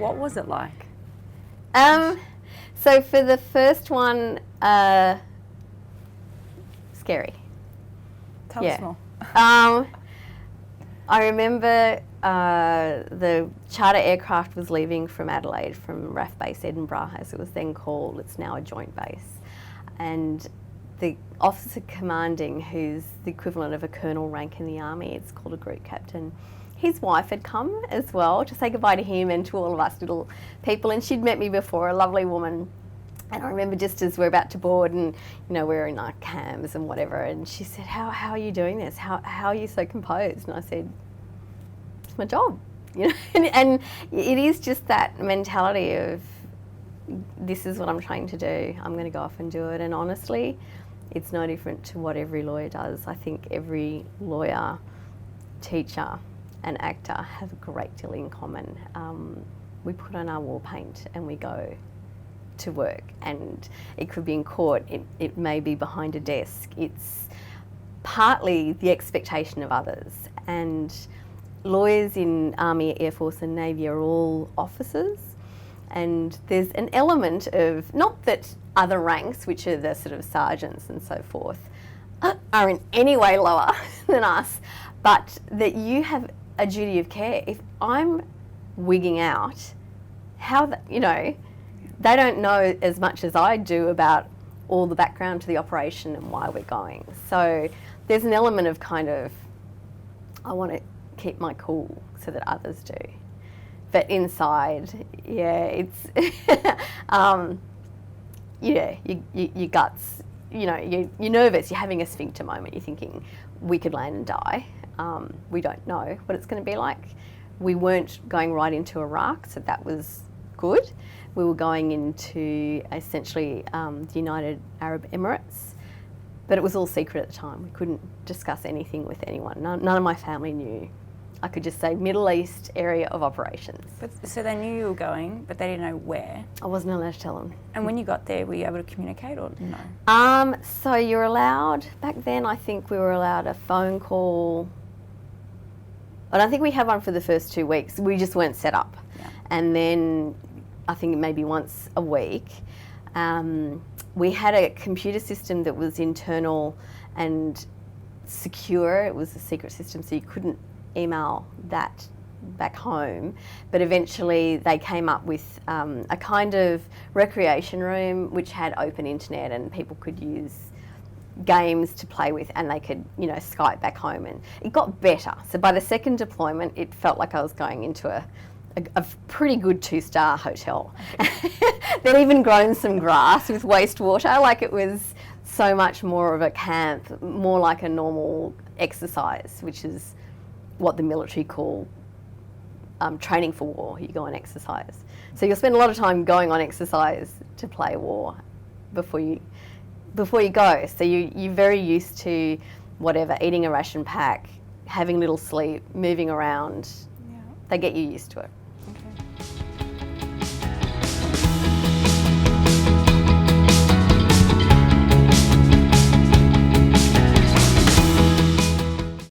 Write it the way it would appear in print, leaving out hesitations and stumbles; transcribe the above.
What was it like? So for the first one, scary. Tell us more. I remember the charter aircraft was leaving from Adelaide, from RAF Base Edinburgh, as it was then called. It's now a joint base. And the officer commanding, who's the equivalent of a colonel rank in the army, it's called a group captain, his wife had come as well to say goodbye to him and to all of us little people. And she'd met me before, a lovely woman. And I remember just as we're about to board and, you know, we're in our cams and whatever, and she said, how are you doing this? How are you so composed? And I said, it's my job, you know. And it is just that mentality of, this is what I'm trying to do. I'm going to go off and do it. And honestly, it's no different to what every lawyer does. I think every lawyer, teacher and actor have a great deal in common. We put on our war paint and we go to work, and it could be in court, it may be behind a desk. It's partly the expectation of others, and lawyers in Army, Air Force and Navy are all officers, and there's an element of, not that other ranks, which are the sort of sergeants and so forth, are in any way lower than us, but that you have a duty of care. If I'm wigging out, you know, they don't know as much as I do about all the background to the operation and why we're going. So there's an element of kind of, I want to keep my cool so that others do. But inside, yeah, it's, your guts, you know, you're nervous, you're having a sphincter moment, you're thinking, we could land and die. We don't know what it's going to be like. We weren't going right into Iraq, so that was good. We were going into essentially the United Arab Emirates, but it was all secret at the time. We couldn't discuss anything with anyone. None of my family knew. I could just say Middle East area of operations. So they knew you were going, but they didn't know where? I wasn't allowed to tell them. And when you got there, were you able to communicate or no? So you're allowed, back then I think we were allowed a phone call. I don't think we had one for the first 2 weeks. We just weren't set up. Yeah. And then I think maybe once a week. We had a computer system that was internal and secure. It was a secret system, so you couldn't email that back home. But eventually they came up with a kind of recreation room which had open internet and people could use games to play with, and they could, you know, Skype back home, and it got better. So by the second deployment, it felt like I was going into a pretty good 2-star hotel. They'd even grown some grass with wastewater. Like, it was so much more of a camp, more like a normal exercise, which is what the military call training for war. You go on exercise. So you'll spend a lot of time going on exercise to play war before you go. So you're very used to whatever, eating a ration pack, having little sleep, moving around. Yeah. They get you used to it.